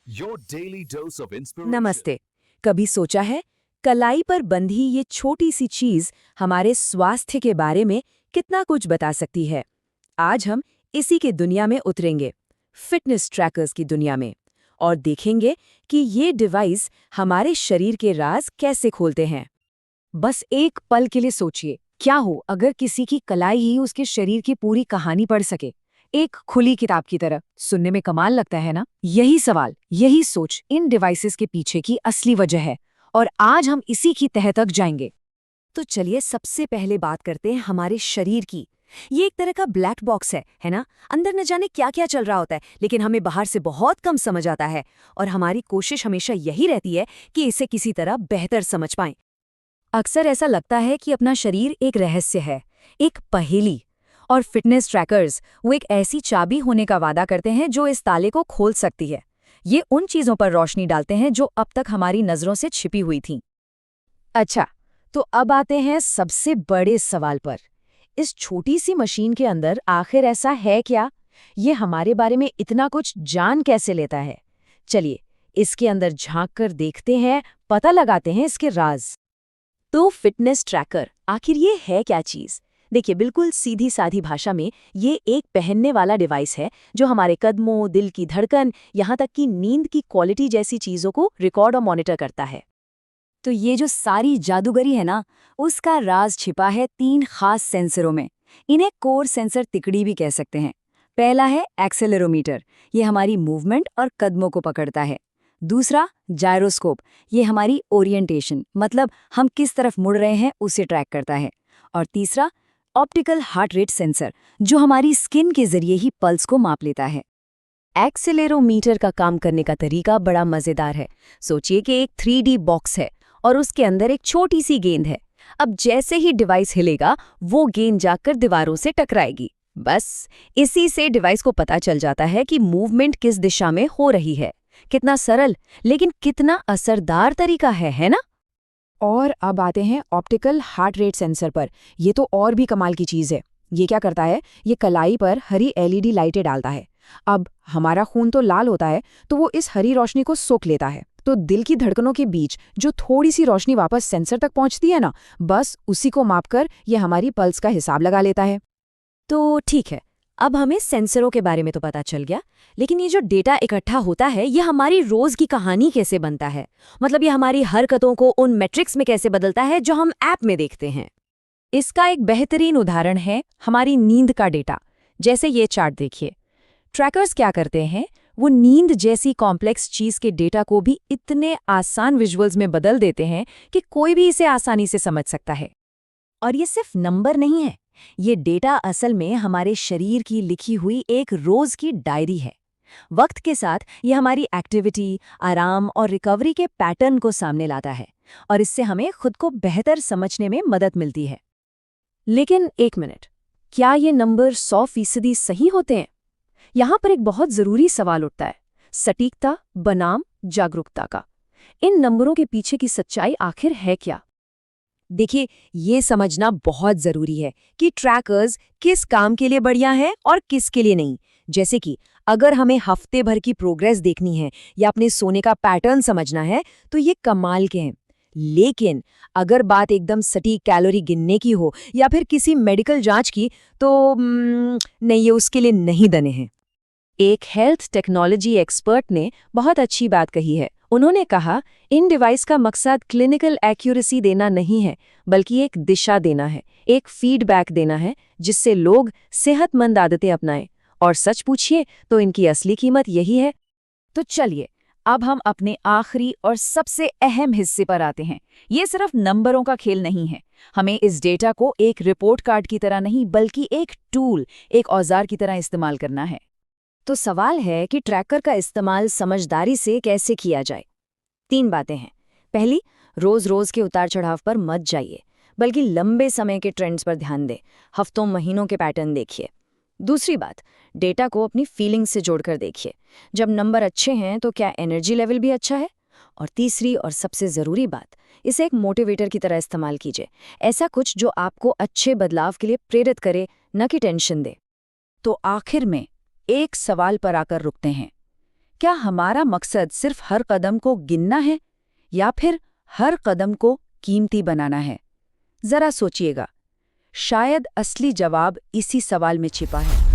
Your daily dose of inspiration. नमस्ते। कभी सोचा है कलाई पर बंधी ये छोटी सी चीज हमारे स्वास्थ्य के बारे में कितना कुछ बता सकती है। आज हम इसी के दुनिया में उतरेंगे, फिटनेस ट्रैकर्स की दुनिया में, और देखेंगे कि ये डिवाइस हमारे शरीर के राज कैसे खोलते हैं। बस एक पल के लिए सोचिए, क्या हो अगर किसी की कलाई ही उसके शरीर की पूरी कहानी पढ़ सके, एक खुली किताब की तरह। सुनने में कमाल लगता है ना? यही सवाल, यही सोच इन डिवाइसेस के पीछे की असली वजह है, और आज हम इसी की तह तक जाएंगे। तो चलिए सबसे पहले बात करते हैं हमारे शरीर की। ये एक तरह का ब्लैक बॉक्स है ना? अंदर न जाने क्या क्या चल रहा होता है, लेकिन हमें बाहर से बहुत कम समझ आता है, और हमारी कोशिश हमेशा यही रहती है कि इसे किसी तरह बेहतर समझ पाएं। अक्सर ऐसा लगता है कि अपना शरीर एक रहस्य है, एक पहेली, और फिटनेस ट्रैकर्स वो एक ऐसी चाबी होने का वादा करते हैं जो इस ताले को खोल सकती है। ये उन चीजों पर रोशनी डालते हैं जो अब तक हमारी नजरों से छिपी हुई थीं। अच्छा, तो अब आते हैं सबसे बड़े सवाल पर। इस छोटी सी मशीन के अंदर आखिर ऐसा है क्या? ये हमारे बारे में इतना कुछ जान कैसे लेता है? चलिए इसके अंदर झांक कर देखते हैं, पता लगाते हैं इसके राज। तो फिटनेस ट्रैकर आखिर ये है क्या चीज? देखिए, बिल्कुल सीधी साधी भाषा में ये एक पहनने वाला डिवाइस है जो हमारे कदमों, दिल की धड़कन, यहाँ तक कि नींद की क्वालिटी जैसी चीजों को रिकॉर्ड और मॉनिटर करता है। तो ये जो सारी जादूगरी है ना, उसका राज छिपा है 3 खास सेंसरों में। इन्हें कोर सेंसर तिकड़ी भी कह सकते हैं। पहला है एक्सेलेरोमीटर, ये हमारी मूवमेंट और कदमों को पकड़ता है। दूसरा जायरोस्कोप, ये हमारी ओरिएंटेशन, मतलब हम किस तरफ मुड़ रहे हैं उसे ट्रैक करता है। और तीसरा ऑप्टिकल हार्ट रेट सेंसर, जो हमारी स्किन के जरिए ही पल्स को माप लेता है। एक्सेलेरोमीटर का काम करने का तरीका बड़ा मजेदार है। सोचिए कि एक 3D बॉक्स है और उसके अंदर एक छोटी सी गेंद है। अब जैसे ही डिवाइस हिलेगा, वो गेंद जाकर दीवारों से टकराएगी। बस इसी से डिवाइस को पता चल जाता है कि मूवमेंट किस दिशा में हो रही है। कितना सरल, लेकिन कितना असरदार तरीका है ना? और अब आते हैं ऑप्टिकल हार्ट रेट सेंसर पर। ये तो और भी कमाल की चीज़ है। ये क्या करता है? ये कलाई पर हरी LED लाइटें डालता है। अब हमारा खून तो लाल होता है, तो वो इस हरी रोशनी को सोख लेता है। तो दिल की धड़कनों के बीच जो थोड़ी सी रोशनी वापस सेंसर तक पहुंचती है ना, बस उसी को मापकर ये हमारी पल्स का हिसाब लगा लेता है। तो ठीक है, अब हमें सेंसरों के बारे में तो पता चल गया, लेकिन ये जो डेटा इकट्ठा होता है, ये हमारी रोज की कहानी कैसे बनता है? मतलब ये हमारी हरकतों को उन मैट्रिक्स में कैसे बदलता है जो हम ऐप में देखते हैं? इसका एक बेहतरीन उदाहरण है हमारी नींद का डेटा। जैसे ये चार्ट देखिए। ट्रैकर्स क्या करते हैं, वो नींद जैसी कॉम्प्लेक्स चीज के डेटा को भी इतने आसान विजुअल्स में बदल देते हैं कि कोई भी इसे आसानी से समझ सकता है। और ये सिर्फ नंबर नहीं है, ये डेटा असल में हमारे शरीर की लिखी हुई एक रोज की डायरी है। वक्त के साथ ये हमारी एक्टिविटी, आराम और रिकवरी के पैटर्न को सामने लाता है, और इससे हमें खुद को बेहतर समझने में मदद मिलती है। लेकिन एक मिनट, क्या ये नंबर 100% सही होते हैं? यहाँ पर एक बहुत जरूरी सवाल उठता है, सटीकता बनाम जागरूकता का। इन नंबरों के पीछे की सच्चाई आखिर है क्या? देखिए, ये समझना बहुत जरूरी है कि ट्रैकर्स किस काम के लिए बढ़िया हैं और किसके लिए नहीं। जैसे कि अगर हमें हफ्ते भर की प्रोग्रेस देखनी है या अपने सोने का पैटर्न समझना है, तो ये कमाल के हैं। लेकिन अगर बात एकदम सटीक कैलोरी गिनने की हो या फिर किसी मेडिकल जांच की, तो नहीं, ये उसके लिए नहीं बने हैं। एक हेल्थ टेक्नोलॉजी एक्सपर्ट ने बहुत अच्छी बात कही है। उन्होंने कहा, इन डिवाइस का मकसद क्लिनिकल एक्यूरेसी देना नहीं है, बल्कि एक दिशा देना है, एक फीडबैक देना है, जिससे लोग सेहतमंद आदतें अपनाएं। और सच पूछिए तो इनकी असली कीमत यही है। तो चलिए, अब हम अपने आखिरी और सबसे अहम हिस्से पर आते हैं। ये सिर्फ नंबरों का खेल नहीं है। हमें इस डेटा को एक रिपोर्ट कार्ड की तरह नहीं, बल्कि एक टूल, एक औजार की तरह इस्तेमाल करना है। तो सवाल है कि ट्रैकर का इस्तेमाल समझदारी से कैसे किया जाए। 3 बातें हैं। पहली, रोज रोज के उतार चढ़ाव पर मत जाइए, बल्कि लंबे समय के ट्रेंड्स पर ध्यान दें। हफ्तों महीनों के पैटर्न देखिए। दूसरी बात, डेटा को अपनी फीलिंग्स से जोड़कर देखिए। जब नंबर अच्छे हैं तो क्या एनर्जी लेवल भी अच्छा है? और तीसरी और सबसे ज़रूरी बात, इसे एक मोटिवेटर की तरह इस्तेमाल कीजिए। ऐसा कुछ जो आपको अच्छे बदलाव के लिए प्रेरित करे, न कि टेंशन दे। तो आखिर में एक सवाल पर आकर रुकते हैं, क्या हमारा मकसद सिर्फ हर कदम को गिनना है या फिर हर कदम को कीमती बनाना है? जरा सोचिएगा। शायद असली जवाब इसी सवाल में छिपा है।